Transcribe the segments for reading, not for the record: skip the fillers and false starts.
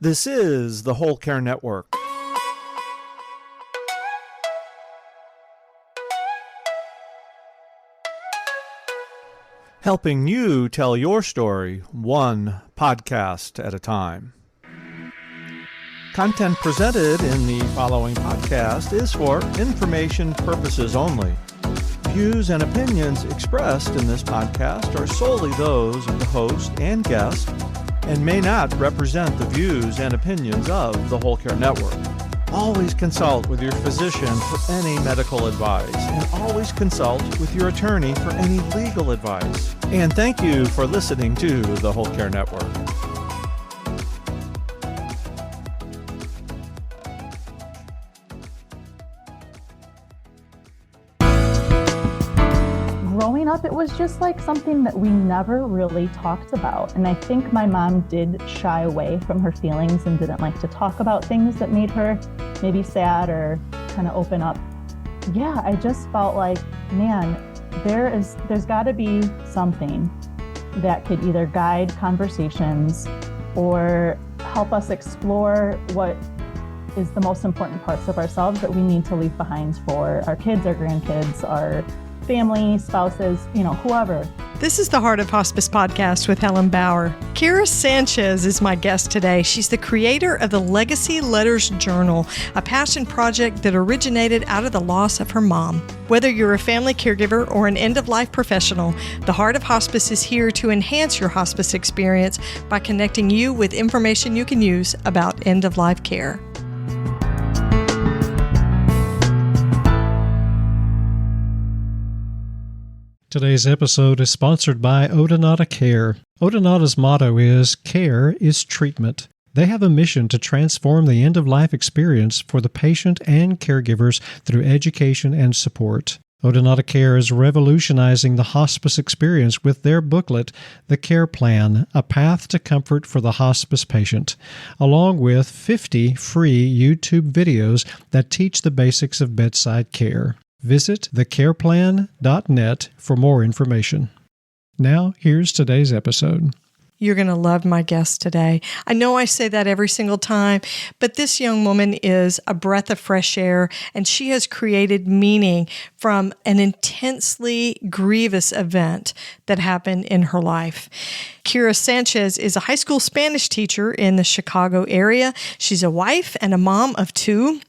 This is the Whole Care Network. Helping you tell your story one podcast at a time. Content presented in the following podcast is for information purposes only. Views and opinions expressed in this podcast are solely those of the host and guest and may not represent the views and opinions of the Whole Care Network. Always consult with your physician for any medical advice, and always consult with your attorney for any legal advice. And thank you for listening to the Whole Care Network. Growing up, it was just like something that we never really talked about. And I think my mom did shy away from her feelings and didn't like to talk about things that made her maybe sad or kind of open up. Yeah, I just felt like, man, there's got to be something that could either guide conversations or help us explore what is the most important parts of ourselves that we need to leave behind for our kids, our grandkids, our family, spouses, whoever. This is the Heart of Hospice podcast with Helen Bauer. Kera Sanchez is my guest today. She's the creator of the Legacy Letters Journal, a passion project that originated out of the loss of her mom. Whether you're a family caregiver or an end-of-life professional, the Heart of Hospice is here to enhance your hospice experience by connecting you with information you can use about end-of-life care. Today's episode is sponsored by Odonata Care. Odonata's motto is, "Care is treatment." They have a mission to transform the end-of-life experience for the patient and caregivers through education and support. Odonata Care is revolutionizing the hospice experience with their booklet, The Care Plan, A Path to Comfort for the Hospice Patient, along with 50 free YouTube videos that teach the basics of bedside care. Visit thecareplan.net for more information. Now, here's today's episode. You're going to love my guest today. I know I say that every single time, but this young woman is a breath of fresh air, and she has created meaning from an intensely grievous event that happened in her life. Kera Sanchez is a high school Spanish teacher in the Chicago area. She's a wife and a mom of two.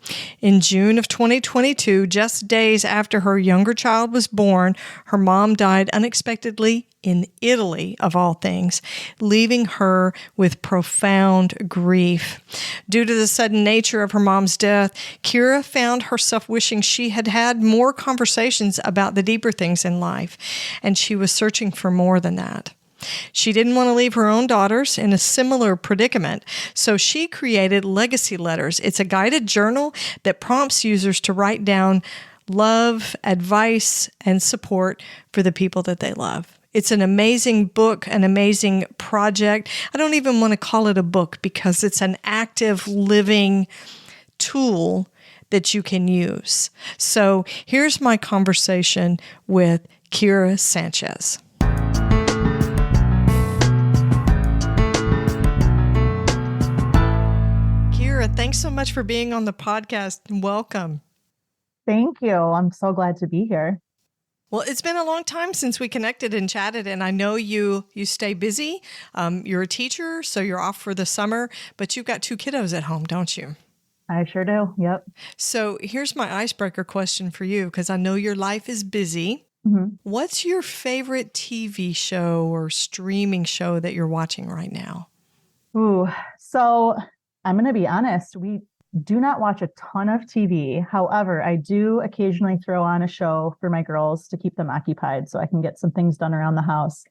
In June of 2022, just days after her younger child was born, her mom died unexpectedly in Italy, of all things, leaving her with profound grief. Due to the sudden nature of her mom's death, Kera found herself wishing she had had more conversations about the deeper things in life, and she was searching for more than that. She didn't want to leave her own daughters in a similar predicament, so she created Legacy Letters. It's a guided journal that prompts users to write down love, advice, and support for the people that they love. It's an amazing book, an amazing project. I don't even want to call it a book because it's an active, living tool that you can use. So here's my conversation with Kera Sanchez. Kera, thanks so much for being on the podcast. Welcome. Thank you. I'm so glad to be here. Well, it's been a long time since we connected and chatted, and I know you stay busy. You're a teacher, so you're off for the summer, but you've got two kiddos at home, don't you? I sure do. Yep. So here's my icebreaker question for you, because I know your life is busy. Mm-hmm. What's your favorite TV show or streaming show that you're watching right now? Ooh, so I'm going to be honest. We do not watch a ton of TV. However, I do occasionally throw on a show for my girls to keep them occupied so I can get some things done around the house.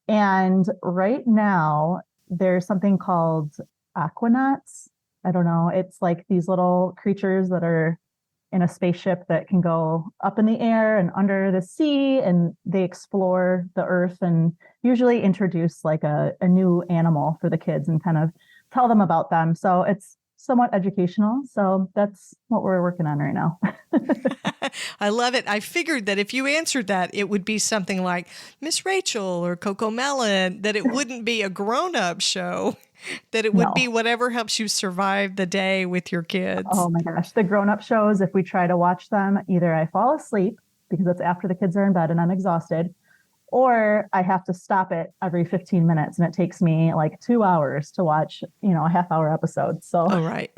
And right now, there's something called aquanauts. I don't know. It's like these little creatures that are in a spaceship that can go up in the air and under the sea, and they explore the earth and usually introduce like a new animal for the kids and kind of tell them about them. So it's somewhat educational. So that's what we're working on right now. I love it. I figured that if you answered that, it would be something like Miss Rachel or Coco Melon, that it wouldn't be a grown-up show, that it would No. be whatever helps you survive the day with your kids. Oh my gosh. The grown-up shows, if we try to watch them, either I fall asleep because it's after the kids are in bed and I'm exhausted, or I have to stop it every 15 minutes and it takes me like 2 hours to watch, a half-hour episode. So Oh, right.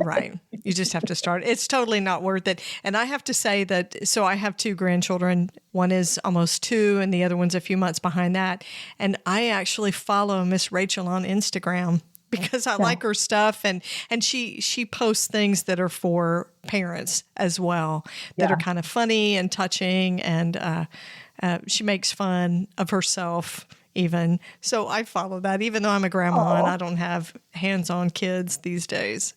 You just have to start. It's totally not worth it. And I have to say that, so I have 2 grandchildren. One is almost 2 and the other one's a few months behind that. And I actually follow Miss Rachel on Instagram because I like her stuff. And she posts things that are for parents as well, that are kind of funny and touching. And she makes fun of herself even. So I follow that, even though I'm a grandma and I don't have hands-on kids these days.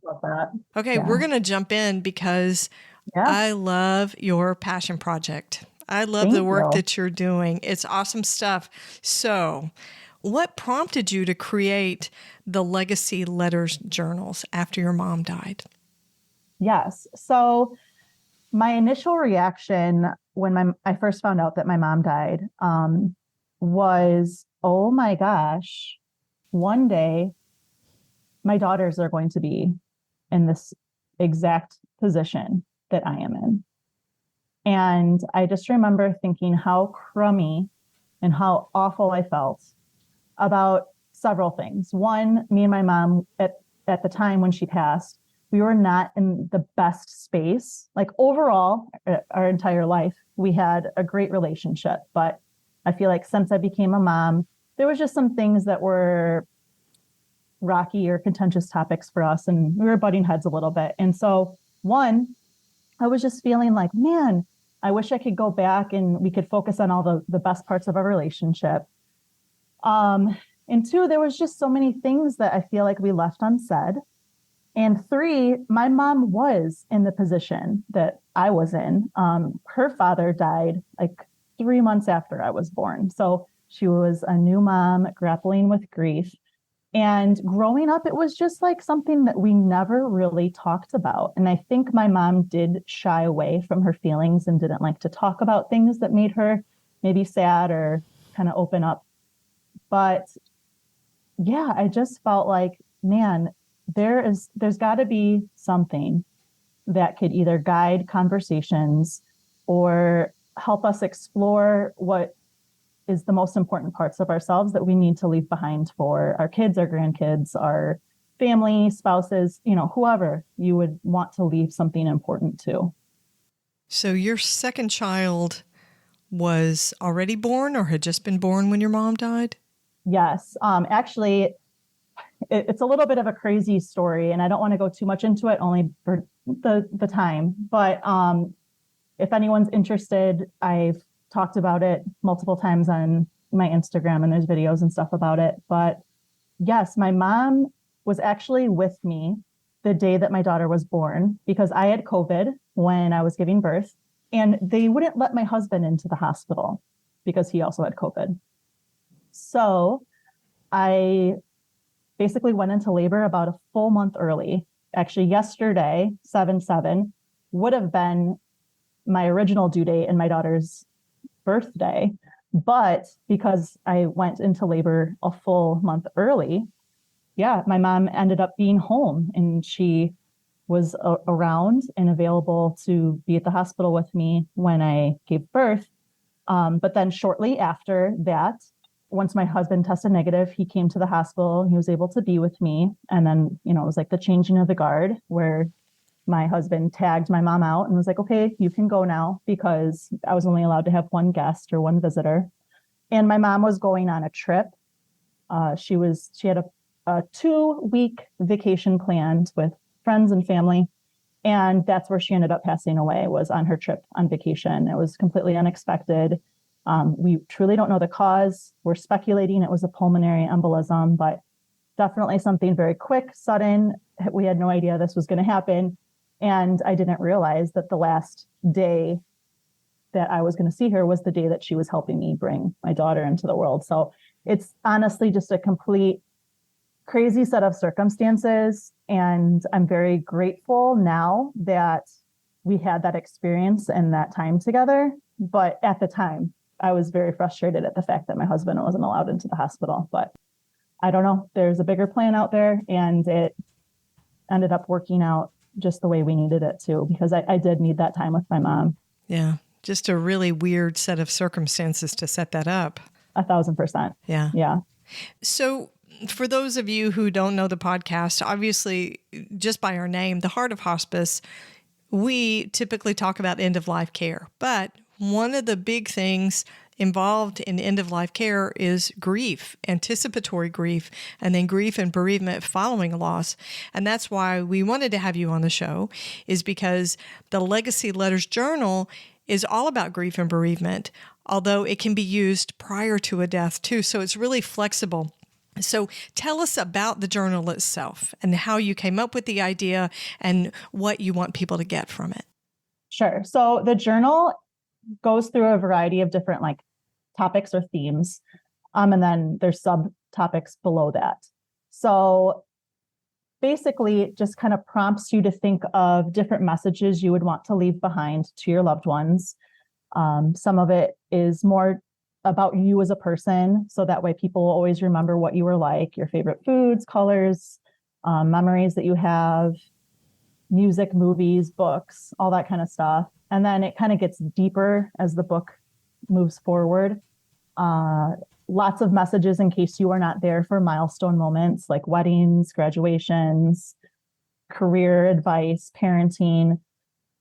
Love that. Okay, we're going to jump in because I love your passion project. I love the work that you're doing. It's awesome stuff. So what prompted you to create the Legacy Letters journals after your mom died? Yes. So my initial reaction when I first found out that my mom died was, oh my gosh, one day my daughters are going to be in this exact position that I am in. And I just remember thinking how crummy and how awful I felt about several things. One, me and my mom at the time when she passed, we were not in the best space. Like overall, our entire life, we had a great relationship. But I feel like since I became a mom, there was just some things that were rocky or contentious topics for us. And we were butting heads a little bit. And so one, I was just feeling like, man, I wish I could go back and we could focus on all the best parts of our relationship. And 2, there was just so many things that I feel like we left unsaid. And 3, my mom was in the position that I was in. Her father died like 3 months after I was born. So she was a new mom grappling with grief. And growing up, it was just like something that we never really talked about. And I think my mom did shy away from her feelings and didn't like to talk about things that made her maybe sad or kind of open up. But yeah, I just felt like, man, there's got to be something that could either guide conversations or help us explore what is the most important parts of ourselves that we need to leave behind for our kids, our grandkids, our family, spouses, whoever you would want to leave something important to. So your second child was already born or had just been born when your mom died? Yes. Actually, it's a little bit of a crazy story, and I don't want to go too much into it, only for the time. But if anyone's interested, I've talked about it multiple times on my Instagram, and there's videos and stuff about it. But yes, my mom was actually with me the day that my daughter was born because I had COVID when I was giving birth, and they wouldn't let my husband into the hospital because he also had COVID. So I basically went into labor about a full month early. Actually, yesterday, 7/7, would have been my original due date and my daughter's birthday. But because I went into labor a full month early, my mom ended up being home and she was around and available to be at the hospital with me when I gave birth. But then shortly after that, once my husband tested negative, he came to the hospital. He was able to be with me. And then, it was like the changing of the guard where my husband tagged my mom out and was like, okay, you can go now, because I was only allowed to have one guest or one visitor. And my mom was going on a trip. She had a 2-week vacation planned with friends and family. And that's where she ended up passing away, was on her trip on vacation. It was completely unexpected. We truly don't know the cause. We're speculating it was a pulmonary embolism, but definitely something very quick, sudden. We had no idea this was going to happen. And I didn't realize that the last day that I was going to see her was the day that she was helping me bring my daughter into the world. So it's honestly just a complete crazy set of circumstances. And I'm very grateful now that we had that experience and that time together. But at the time, I was very frustrated at the fact that my husband wasn't allowed into the hospital. But I don't know, there's a bigger plan out there, and it ended up working out just the way we needed it to, because I did need that time with my mom. Yeah. Just a really weird set of circumstances to set that up. 1,000%. Yeah. Yeah. So for those of you who don't know the podcast, obviously, just by our name, The Heart of Hospice, we typically talk about end-of-life care. But one of the big things involved in end-of-life care is grief, anticipatory grief, and then grief and bereavement following a loss. And that's why we wanted to have you on the show, is because the Legacy Letters Journal is all about grief and bereavement, although it can be used prior to a death too. So it's really flexible. So tell us about the journal itself and how you came up with the idea and what you want people to get from it. Sure. So the journal goes through a variety of different topics or themes. And then there's subtopics below that. So basically it just kind of prompts you to think of different messages you would want to leave behind to your loved ones. Some of it is more about you as a person. So that way people will always remember what you were like, your favorite foods, colors, memories that you have, music, movies, books, all that kind of stuff. And then it kind of gets deeper as the book moves forward. Lots of messages in case you are not there for milestone moments like weddings, graduations, career advice, parenting,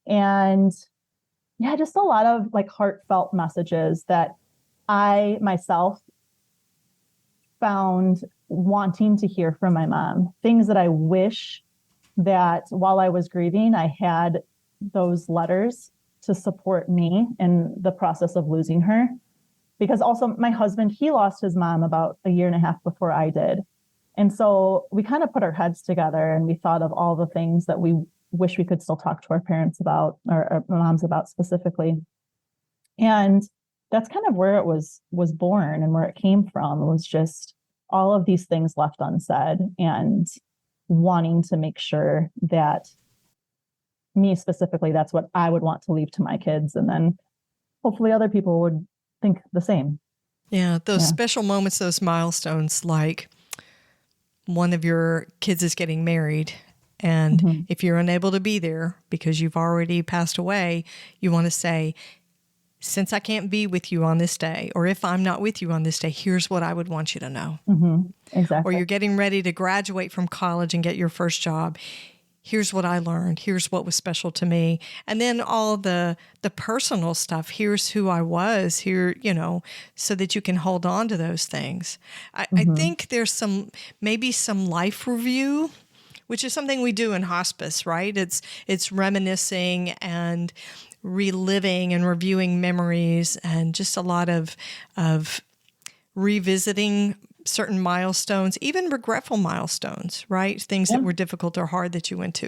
and yeah, just a lot of heartfelt messages that I myself found wanting to hear from my mom. Things that I wish that while I was grieving, I had those letters to support me in the process of losing her. Because also my husband, he lost his mom about a year and a half before I did. And so we kind of put our heads together and we thought of all the things that we wish we could still talk to our parents about, or our moms about specifically. And that's kind of where it was born and where it came from. It was just all of these things left unsaid and wanting to make sure that me specifically, that's what I would want to leave to my kids. And then hopefully other people would think the same. Yeah, those special moments, those milestones, like one of your kids is getting married. And if you're unable to be there because you've already passed away, you want to say, since I can't be with you on this day, or if I'm not with you on this day, here's what I would want you to know. Exactly. Or you're getting ready to graduate from college and get your first job. Here's what I learned. Here's what was special to me. And then all the personal stuff. Here's who I was here, so that you can hold on to those things. I think there's maybe some life review, which is something we do in hospice, right? It's reminiscing and reliving and reviewing memories and just a lot of revisiting certain milestones, even regretful milestones, right? Things that were difficult or hard that you went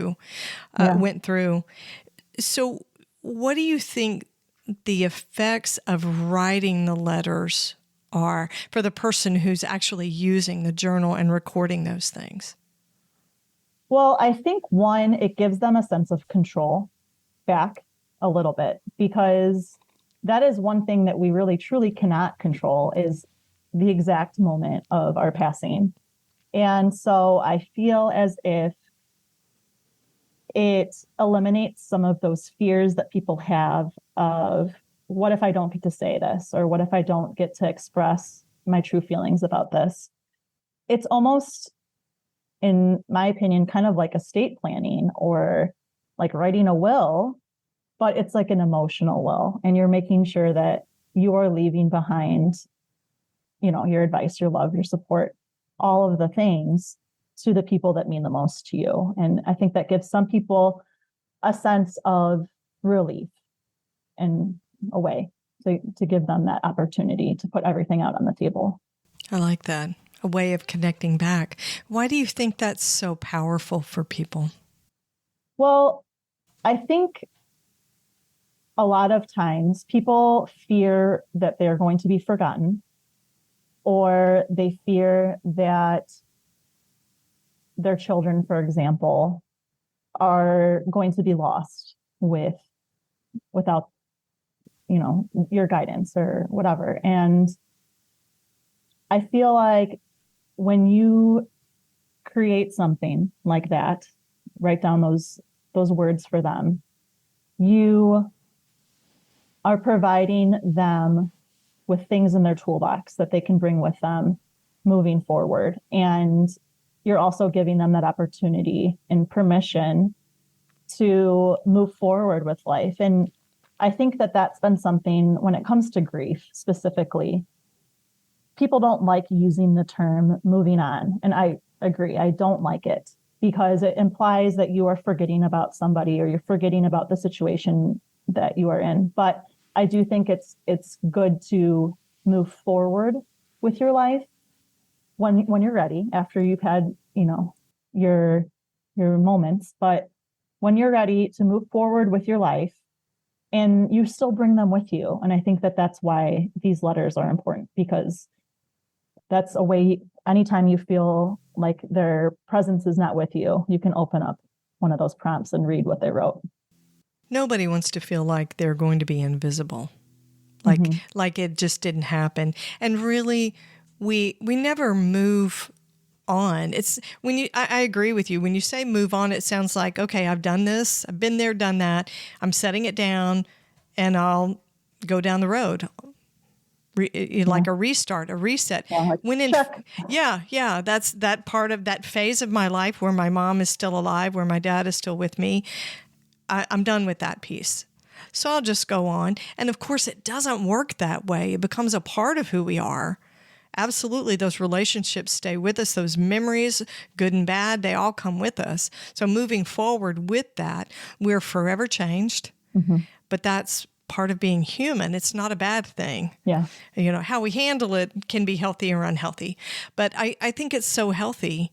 through. So what do you think the effects of writing the letters are for the person who's actually using the journal and recording those things? Well, I think one, it gives them a sense of control back a little bit, because that is one thing that we really truly cannot control is the exact moment of our passing. And so I feel as if it eliminates some of those fears that people have of, what if I don't get to say this? Or what if I don't get to express my true feelings about this? It's almost, in my opinion, kind of like estate planning or like writing a will, but it's like an emotional will. And you're making sure that you are leaving behind, your advice, your love, your support, all of the things to the people that mean the most to you. And I think that gives some people a sense of relief in a way to give them that opportunity to put everything out on the table. I like that. A way of connecting back. Why do you think that's so powerful for people? Well, I think a lot of times people fear that they're going to be forgotten, or they fear that their children, for example, are going to be lost without, your guidance or whatever. And I feel like when you create something like that, write down those words for them, you are providing them with things in their toolbox that they can bring with them moving forward. And you're also giving them that opportunity and permission to move forward with life. And I think that that's been something when it comes to grief specifically. People don't like using the term moving on. And I agree, I don't like it because it implies that you are forgetting about somebody or you're forgetting about the situation that you are in. But I do think it's good to move forward with your life when you're ready, after you've had, your moments. But when you're ready to move forward with your life, and you still bring them with you. And I think that that's why these letters are important, because that's a way, anytime you feel like their presence is not with you, you can open up one of those prompts and read what they wrote. Nobody wants to feel like they're going to be invisible, like it just didn't happen. And really, we never move on. It's when I agree with you. When you say move on, it sounds like, okay, I've done this, I've been there, done that. I'm setting it down and I'll go down the road. Like a restart, a reset. Yeah, that's that part of that phase of my life where my mom is still alive, where my dad is still with me. I'm done with that piece. So I'll just go on. And of course, it doesn't work that way. It becomes a part of who we are. Absolutely, those relationships stay with us. Those memories, good and bad, they all come with us. So moving forward with that, we're forever changed. But that's part of being human. It's not a bad thing. Yeah. How we handle it can be healthy or unhealthy. But I think it's so healthy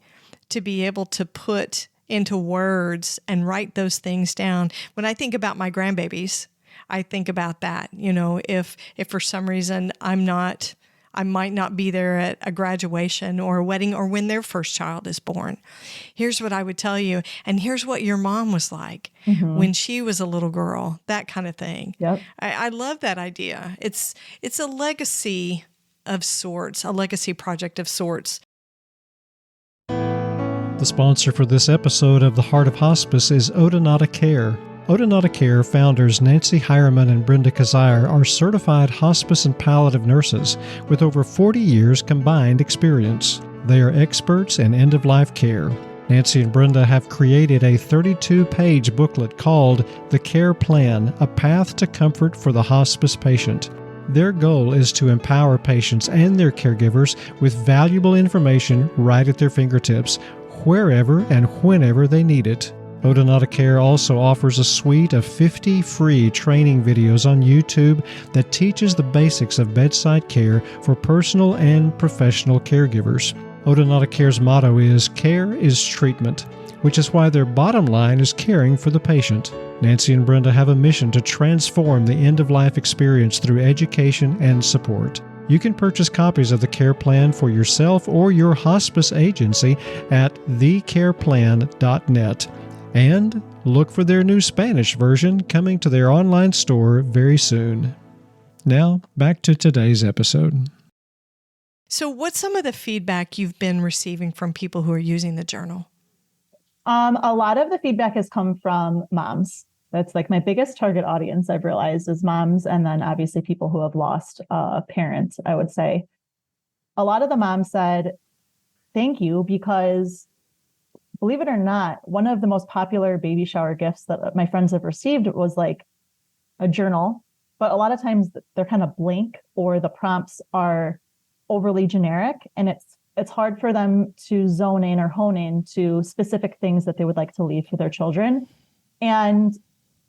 to be able to put into words and write those things down. When I think about my grandbabies, I think about that. If for some reason I might not be there at a graduation or a wedding or when their first child is born. Here's what I would tell you. And here's what your mom was like when she was a little girl, that kind of thing. Yep. I love that idea. It's a legacy of sorts, a legacy project of sorts. The sponsor for this episode of The Heart of Hospice is Odonata Care. Odonata Care founders Nancy Hireman and Brenda Kazire are certified hospice and palliative nurses with over 40 years combined experience. They are experts in end-of-life care. Nancy and Brenda have created a 32-page booklet called The Care Plan, A Path to Comfort for the Hospice Patient. Their goal is to empower patients and their caregivers with valuable information right at their fingertips, wherever and whenever they need it. Odonata Care also offers a suite of 50 free training videos on YouTube that teaches the basics of bedside care for personal and professional caregivers. Odonata Care's motto is "Care is treatment," which is why their bottom line is caring for the patient. Nancy and Brenda have a mission to transform the end-of-life experience through education and support. You can purchase copies of the Care Plan for yourself or your hospice agency at thecareplan.net. And look for their new Spanish version coming to their online store very soon. Now, back to today's episode. So what's some of the feedback you've been receiving from people who are using the journal? A lot of the feedback has come from moms. That's like my biggest target audience, I've realized, is moms, and then obviously people who have lost a parent, I would say. A lot of the moms said, thank you, because believe it or not, one of the most popular baby shower gifts that my friends have received was like a journal, but a lot of times they're kind of blank or the prompts are overly generic, and it's hard for them to zone in or hone in to specific things that they would like to leave for their children. And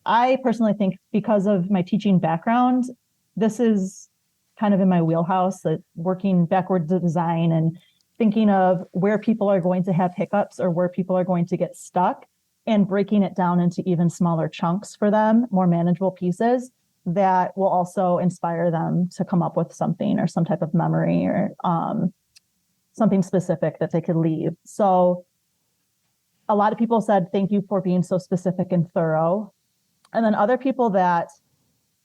I personally think, because of my teaching background, this is kind of in my wheelhouse, that working backwards to design and thinking of where people are going to have hiccups or where people are going to get stuck, and breaking it down into even smaller chunks for them, more manageable pieces that will also inspire them to come up with something or some type of memory or something specific that they could leave. So a lot of people said, thank you for being so specific and thorough. And then the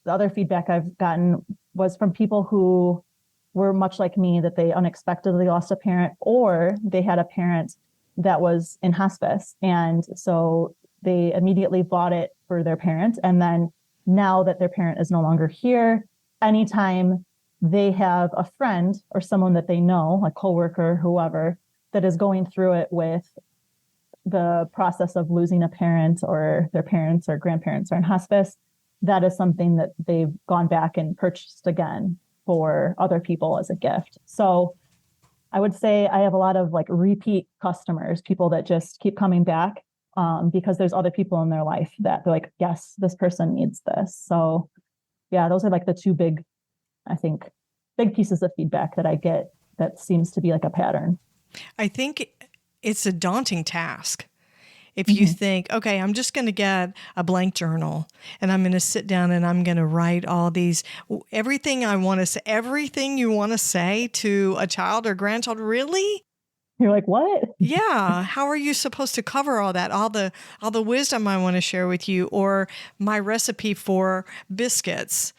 other feedback I've gotten was from people who were much like me, that they unexpectedly lost a parent, or they had a parent that was in hospice. And so they immediately bought it for their parent. And then now that their parent is no longer here, anytime they have a friend or someone that they know, a coworker, whoever, that is going through it with the process of losing a parent, or their parents or grandparents are in hospice, that is something that they've gone back and purchased again for other people as a gift. So I would say I have a lot of like repeat customers, people that just keep coming back because there's other people in their life that they're like, yes, this person needs this. So yeah, those are like the two big pieces of feedback that I get that seems to be like a pattern. I think it's a daunting task. If you think, okay, I'm just going to get a blank journal and I'm going to sit down and I'm going to write all these, everything I want to say, everything you want to say to a child or grandchild, really? You're like, what? Yeah. How are you supposed to cover all that? All the wisdom I want to share with you, or my recipe for biscuits,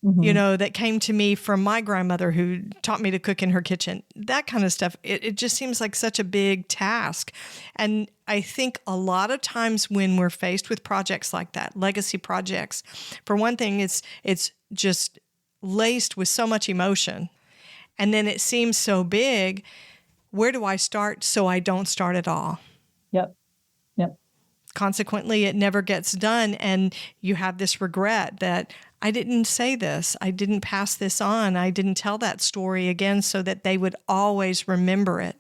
that came to me from my grandmother who taught me to cook in her kitchen, that kind of stuff. It just seems like such a big task. And I think a lot of times when we're faced with projects like that, legacy projects, for one thing, it's just laced with so much emotion. And then it seems so big. Where do I start so I don't start at all? Yep. Consequently, it never gets done. And you have this regret that I didn't say this. I didn't pass this on. I didn't tell that story again so that they would always remember it,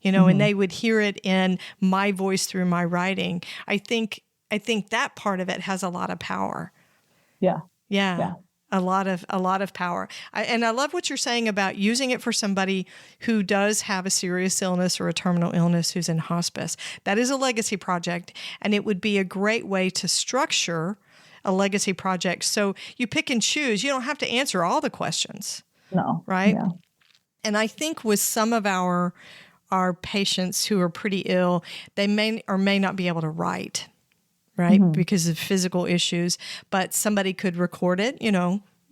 and they would hear it in my voice through my writing. I think that part of it has a lot of power. Yeah. A lot of power. And I love what you're saying about using it for somebody who does have a serious illness or a terminal illness who's in hospice. That is a legacy project, and it would be a great way to structure a legacy project. So you pick and choose. You don't have to answer all the questions. No. Right? Yeah. And I think with some of our patients who are pretty ill, they may or may not be able to write, right? Because of physical issues, but somebody could record it,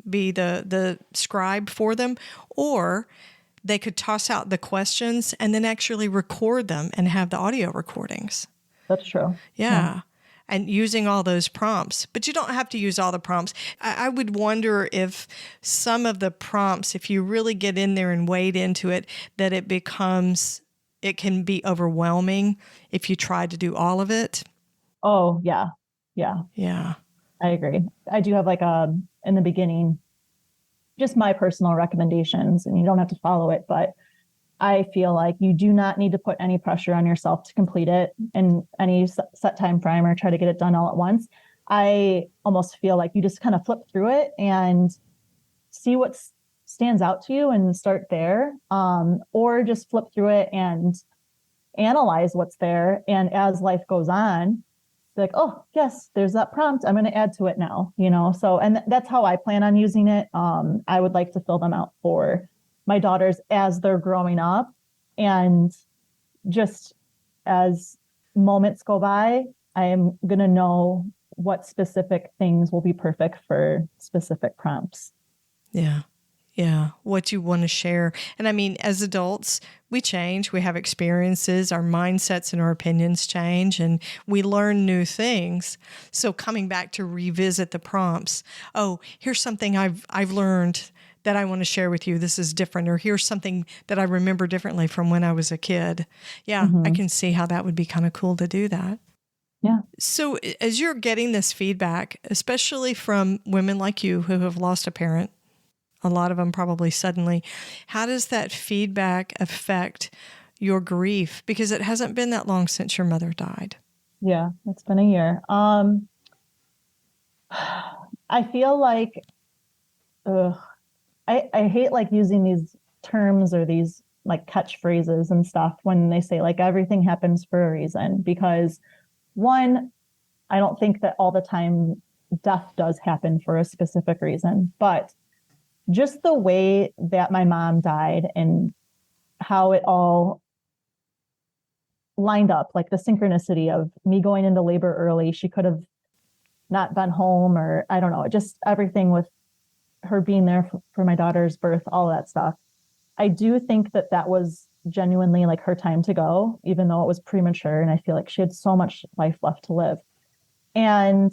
be the scribe for them, or they could toss out the questions and then actually record them and have the audio recordings. That's true. Yeah. And using all those prompts, but you don't have to use all the prompts. I would wonder if some of the prompts, if you really get in there and wade into it, that it can be overwhelming if you try to do all of it. Oh, yeah. I agree. I do have like in the beginning, just my personal recommendations, and you don't have to follow it, but I feel like you do not need to put any pressure on yourself to complete it in any set time frame or try to get it done all at once. I almost feel like you just kind of flip through it and see what stands out to you and start there, or just flip through it and analyze what's there. And as life goes on, like, oh, yes, there's that prompt. I'm going to add to it now, So, and that's how I plan on using it. I would like to fill them out for my daughters as they're growing up, and just as moments go by, I am going to know what specific things will be perfect for specific prompts. Yeah. What you want to share. And I mean, as adults, we change, we have experiences, our mindsets and our opinions change, and we learn new things. So coming back to revisit the prompts, oh, here's something I've learned that I want to share with you. This is different. Or here's something that I remember differently from when I was a kid. Yeah, I can see how that would be kind of cool to do that. Yeah. So as you're getting this feedback, especially from women like you who have lost a parent, a lot of them probably suddenly, how does that feedback affect your grief? Because it hasn't been that long since your mother died. Yeah, it's been a year. I feel like, I hate like using these terms or these like catchphrases and stuff when they say like everything happens for a reason, because one, I don't think that all the time death does happen for a specific reason, but just the way that my mom died and how it all lined up, like the synchronicity of me going into labor early. She could have not been home, or I don't know, just everything with her being there for my daughter's birth, all of that stuff. I do think that that was genuinely like her time to go, even though it was premature. And I feel like she had so much life left to live. And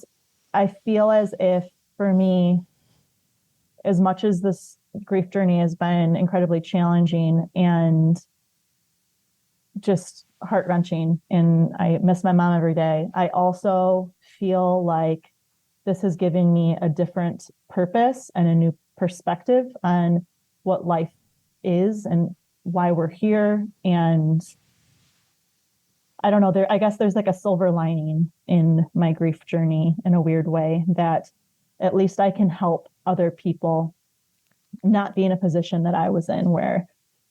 I feel as if for me, as much as this grief journey has been incredibly challenging and just heart-wrenching, and I miss my mom every day, I also feel like this has given me a different purpose and a new perspective on what life is and why we're here. And I don't know, I guess there's like a silver lining in my grief journey in a weird way, that at least I can help other people not be in a position that I was in, where,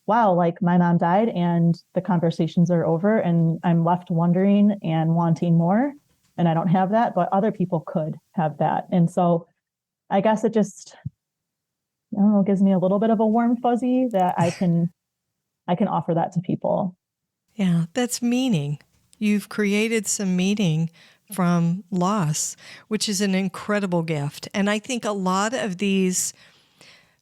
wow, like my mom died and the conversations are over and I'm left wondering and wanting more. And I don't have that, but other people could have that. And so I guess it just, I don't know, gives me a little bit of a warm fuzzy that I can offer that to people. Yeah, that's meaning. You've created some meaning from loss, which is an incredible gift. And I think a lot of these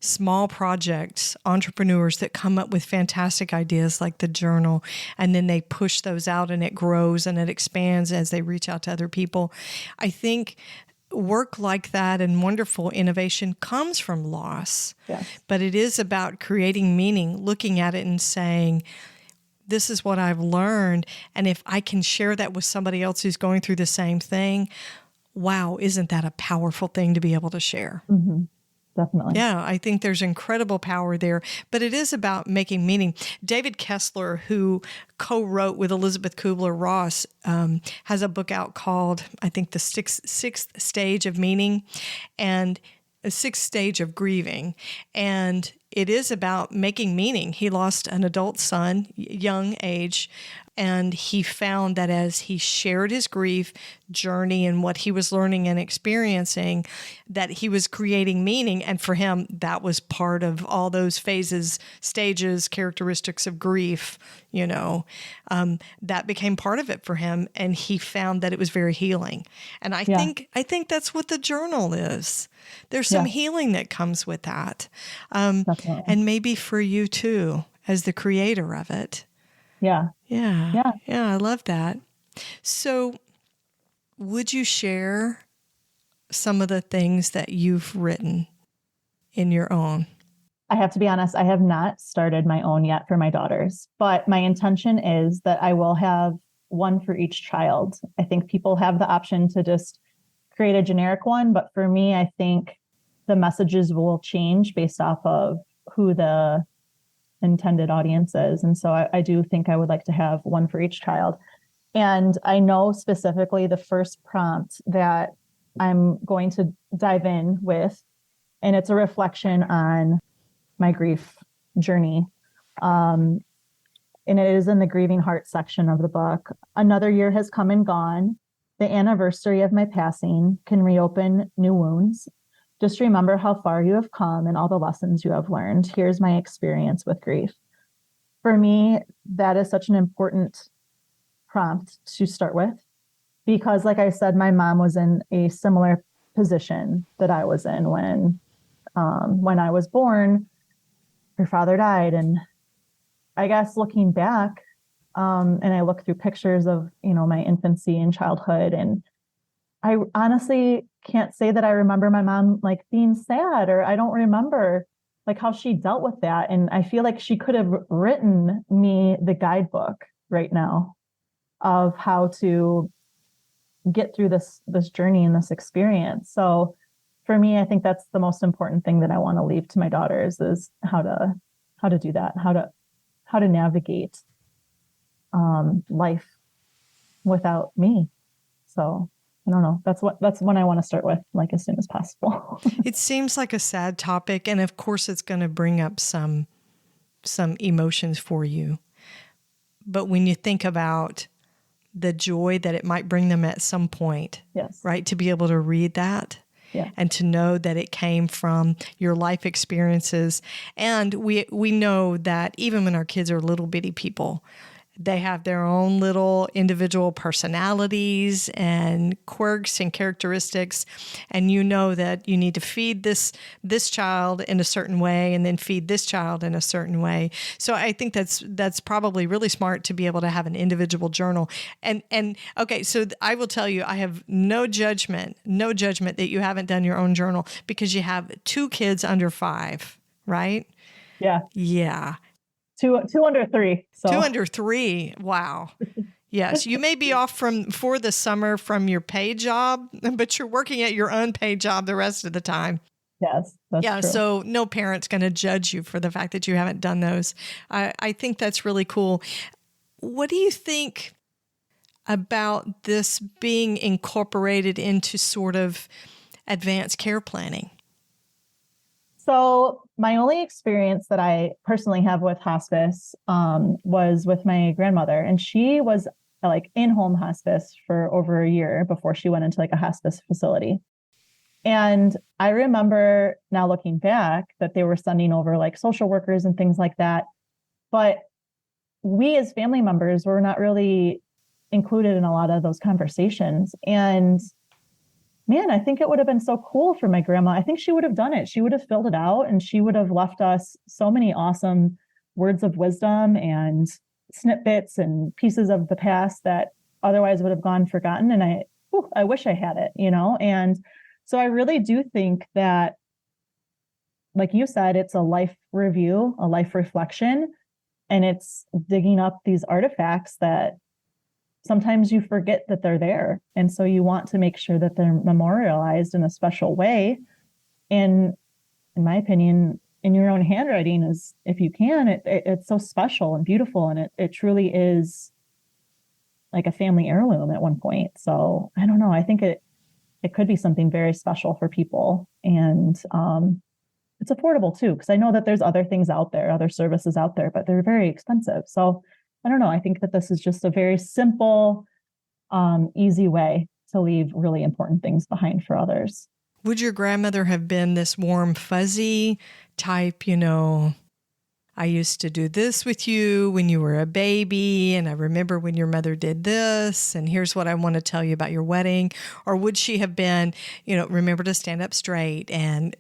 small projects, entrepreneurs that come up with fantastic ideas like the journal, and then they push those out and it grows and it expands as they reach out to other people. I think work like that and wonderful innovation comes from loss. Yes. But it is about creating meaning, looking at it and saying, this is what I've learned. And if I can share that with somebody else who's going through the same thing, wow, isn't that a powerful thing to be able to share? Mm-hmm. Definitely. Yeah, I think there's incredible power there, but it is about making meaning. David Kessler, who co-wrote with Elizabeth Kubler-Ross, has a book out called, I think, The Sixth Stage of Meaning, and a sixth stage of grieving. And it is about making meaning. He lost an adult son, young age, and he found that as he shared his grief journey and what he was learning and experiencing, that he was creating meaning. And for him, that was part of all those phases, stages, characteristics of grief, that became part of it for him. And he found that it was very healing. And I think that's what the journal is. There's some healing that comes with that. And maybe for you too, as the creator of it. Yeah. I love that. So would you share some of the things that you've written in your own? I have to be honest, I have not started my own yet for my daughters, but my intention is that I will have one for each child. I think people have the option to just create a generic one, but for me, I think the messages will change based off of who the intended audience is. And so I do think I would like to have one for each child. And I know specifically the first prompt that I'm going to dive in with, and it's a reflection on my grief journey. And it is in the grieving heart section of the book. Another year has come and gone. The anniversary of my passing can reopen new wounds. Just remember how far you have come and all the lessons you have learned. Here's my experience with grief. For me, that is such an important prompt to start with, because like I said, my mom was in a similar position that I was in when I was born. Her father died. And I guess looking back, and I look through pictures of, my infancy and childhood, and I honestly can't say that I remember my mom like being sad, or I don't remember like how she dealt with that. And I feel like she could have written me the guidebook right now of how to get through this journey and this experience. So for me, I think that's the most important thing that I want to leave to my daughters, is how to do that, how to navigate life without me. So I don't know. That's when I want to start with, like, as soon as possible. It seems like a sad topic, and of course it's going to bring up some emotions for you. But when you think about the joy that it might bring them at some point, yes, right? To be able to read that, and to know that it came from your life experiences. And we know that even when our kids are little bitty people, They have their own little individual personalities and quirks and characteristics. And you know that you need to feed this child in a certain way and then feed this child in a certain way. So I think that's probably really smart to be able to have an individual journal. And okay, so I will tell you, I have no judgment that you haven't done your own journal because you have 2 kids under 5, right? Yeah. Yeah. Two under 3. So 2 under 3. Wow. Yes, you may be off for the summer from your pay job, but you're working at your unpaid job the rest of the time. Yes, that's true. So no parent's going to judge you for the fact that you haven't done those. I think that's really cool. What do you think about this being incorporated into sort of advanced care planning? So my only experience that I personally have with hospice was with my grandmother, and she was like in-home hospice for over a year before she went into like a hospice facility. And I remember now looking back that they were sending over like social workers and things like that. But we as family members were not really included in a lot of those conversations. And man, I think it would have been so cool for my grandma. I think she would have done it. She would have filled it out and she would have left us so many awesome words of wisdom and snippets and pieces of the past that otherwise would have gone forgotten. And I wish I had it, And so I really do think that, like you said, it's a life review, a life reflection, and it's digging up these artifacts that sometimes you forget that they're there. And so you want to make sure that they're memorialized in a special way. And in my opinion, in your own handwriting is, if you can, it's so special and beautiful. And it truly is like a family heirloom at one point. So I don't know. I think it could be something very special for people. And it's affordable too, because I know that there's other things out there, other services out there, but they're very expensive. So I don't know. I think that this is just a very simple, easy way to leave really important things behind for others. Would your grandmother have been this warm, fuzzy type, I used to do this with you when you were a baby, and I remember when your mother did this, and here's what I want to tell you about your wedding? Or would she have been, remember to stand up straight and...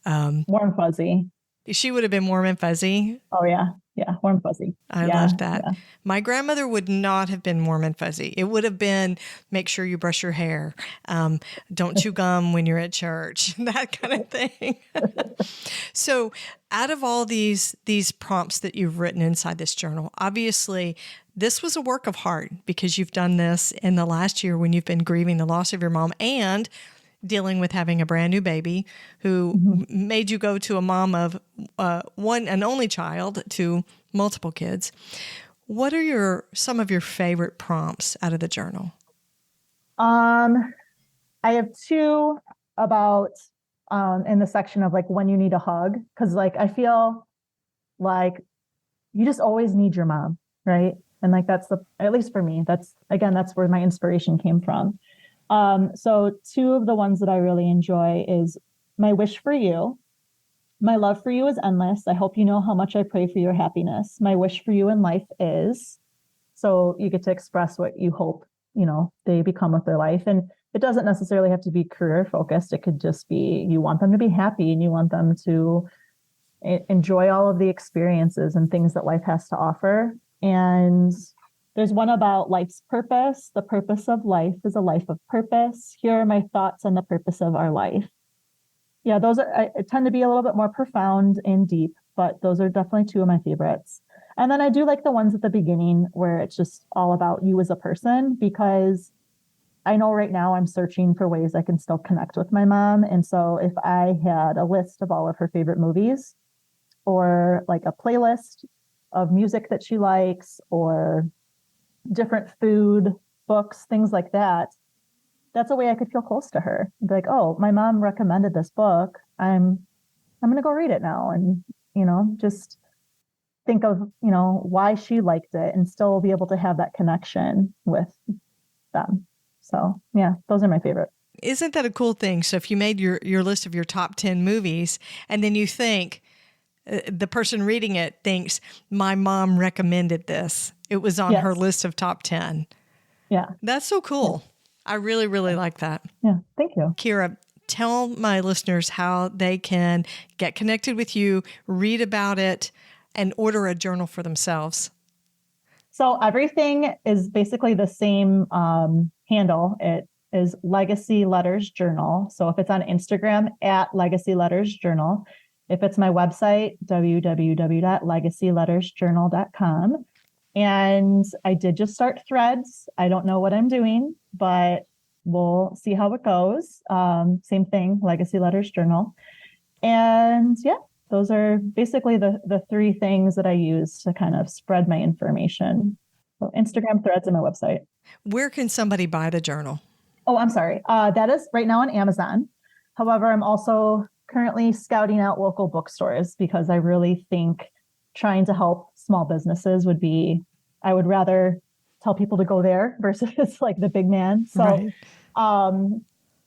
warm, fuzzy. She would have been warm and fuzzy. Oh, yeah. Yeah, warm fuzzy. I love that. Yeah. My grandmother would not have been warm and fuzzy. It would have been, make sure you brush your hair. Don't chew gum when you're at church, that kind of thing. So out of all these prompts that you've written inside this journal, obviously this was a work of heart because you've done this in the last year when you've been grieving the loss of your mom and dealing with having a brand new baby who made you go to a mom of one and only child to multiple kids. What are some of your favorite prompts out of the journal? I have 2 about in the section of like when you need a hug, because like I feel like you just always need your mom, right? And like at least for me, that's where my inspiration came from. So 2 of the ones that I really enjoy is my wish for you. My love for you is endless. I hope you know how much I pray for your happiness. My wish for you in life is, so you get to express what you hope, they become with their life. And it doesn't necessarily have to be career focused. It could just be, you want them to be happy and you want them to enjoy all of the experiences and things that life has to offer. And there's one about life's purpose. The purpose of life is a life of purpose. Here are my thoughts on the purpose of our life. Yeah, those I tend to be a little bit more profound and deep, but those are definitely 2 of my favorites. And then I do like the ones at the beginning where it's just all about you as a person, because I know right now I'm searching for ways I can still connect with my mom. And so if I had a list of all of her favorite movies or like a playlist of music that she likes or different food, books, things like that, that's a way I could feel close to her. Be like, oh, my mom recommended this book. I'm going to go read it now. And, just think of, why she liked it and still be able to have that connection with them. So yeah, those are my favorite. Isn't that a cool thing? So if you made your list of your top 10 movies and then you think the person reading it thinks my mom recommended this, It was on Yes. her list of top 10. Yeah. That's so cool. I really, really like that. Yeah. Thank you. Kera, tell my listeners how they can get connected with you, read about it, and order a journal for themselves. So everything is basically the same handle. It is Legacy Letters Journal. So if it's on Instagram, at Legacy Letters Journal. If it's my website, www.legacylettersjournal.com. And I did just start Threads. I don't know what I'm doing, but we'll see how it goes. Same thing, Legacy Letters Journal. And yeah, those are basically the three things that I use to kind of spread my information. So Instagram, Threads, and my website. Where can somebody buy the journal? Oh, I'm sorry. That is right now on Amazon. However, I'm also currently scouting out local bookstores because I really think trying to help small businesses I would rather tell people to go there versus like the big man. So, Right.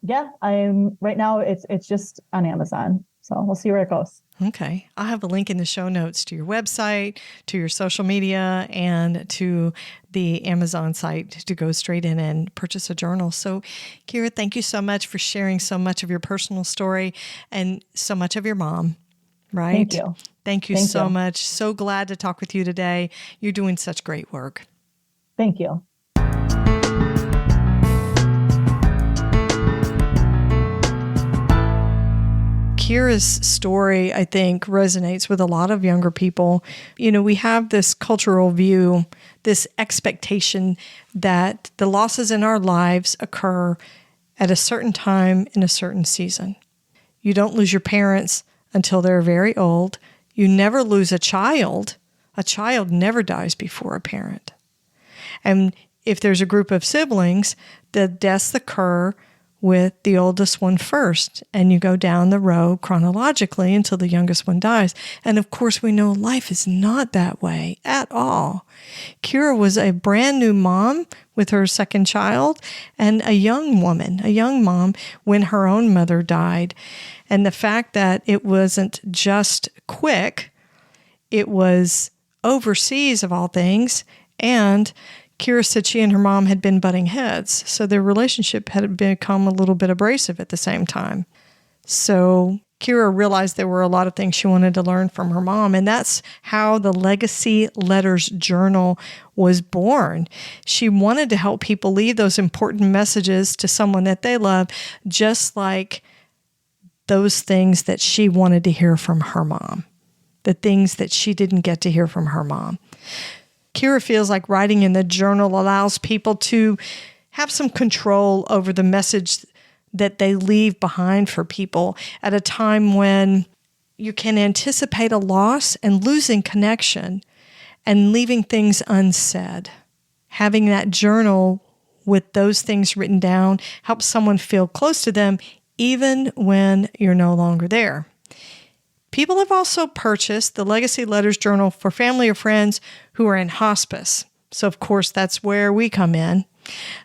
Yeah, right now it's just on Amazon. So we'll see where it goes. Okay. I'll have a link in the show notes to your website, to your social media, and to the Amazon site to go straight in and purchase a journal. So, Kera, thank you so much for sharing so much of your personal story and so much of your mom, right? Thank you. Thank you so much. So glad to talk with you today. You're doing such great work. Thank you. Kera's story, I think, resonates with a lot of younger people. You know, we have this cultural view, this expectation that the losses in our lives occur at a certain time in a certain season. You don't lose your parents until they're very old. You never lose a child. A child never dies before a parent. And if there's a group of siblings, the deaths occur with the oldest one first, and you go down the row chronologically until the youngest one dies. And of course, we know life is not that way at all. Kera was a brand new mom with her second child, and a young mom when her own mother died. And the fact that it wasn't just quick, it was overseas of all things, and Kera said she and her mom had been butting heads, so their relationship had become a little bit abrasive at the same time. So Kera realized there were a lot of things she wanted to learn from her mom, and that's how the Legacy Letters Journal was born. She wanted to help people leave those important messages to someone that they love, just like those things that she wanted to hear from her mom, the things that she didn't get to hear from her mom. Kera feels like writing in the journal allows people to have some control over the message that they leave behind for people at a time when you can anticipate a loss and losing connection and leaving things unsaid. Having that journal with those things written down helps someone feel close to them even when you're no longer there. People have also purchased the Legacy Letters Journal for family or friends who are in hospice. So, of course, that's where we come in.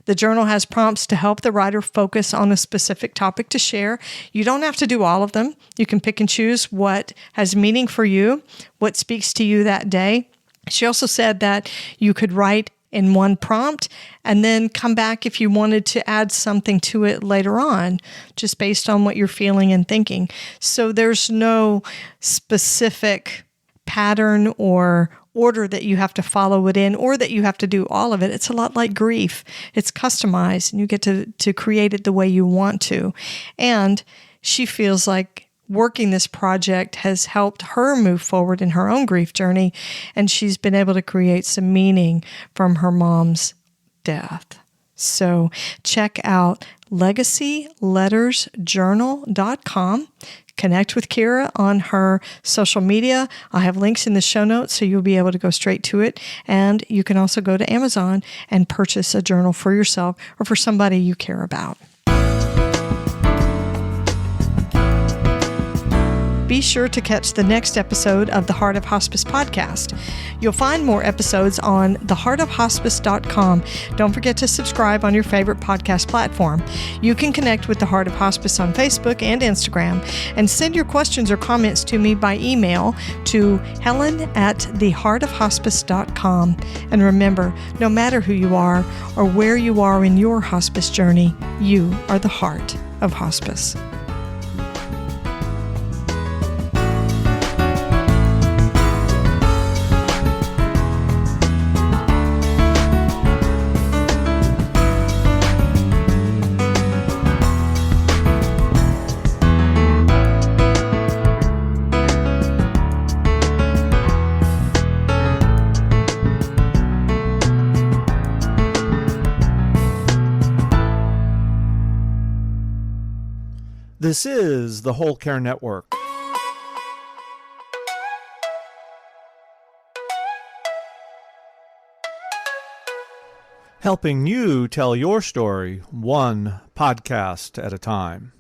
The journal has prompts to help the writer focus on a specific topic to share. You don't have to do all of them. You can pick and choose what has meaning for you, what speaks to you that day. She also said that you could write in one prompt and then come back if you wanted to add something to it later on, just based on what you're feeling and thinking. So there's no specific pattern or order that you have to follow it in or that you have to do all of it. It's a lot like grief. It's customized and you get to create it the way you want to. And she feels like working this project has helped her move forward in her own grief journey, and she's been able to create some meaning from her mom's death. So check out legacylettersjournal.com. Connect with Kera on her social media. I have links in the show notes, so you'll be able to go straight to it. And you can also go to Amazon and purchase a journal for yourself or for somebody you care about. be sure to catch the next episode of the Heart of Hospice podcast. You'll find more episodes on theheartofhospice.com. Don't forget to subscribe on your favorite podcast platform. You can connect with the Heart of Hospice on Facebook and Instagram, and send your questions or comments to me by email to helen@theheartofhospice.com. And remember, no matter who you are or where you are in your hospice journey, you are the heart of hospice. This is the Whole Care Network. Helping you tell your story one podcast at a time.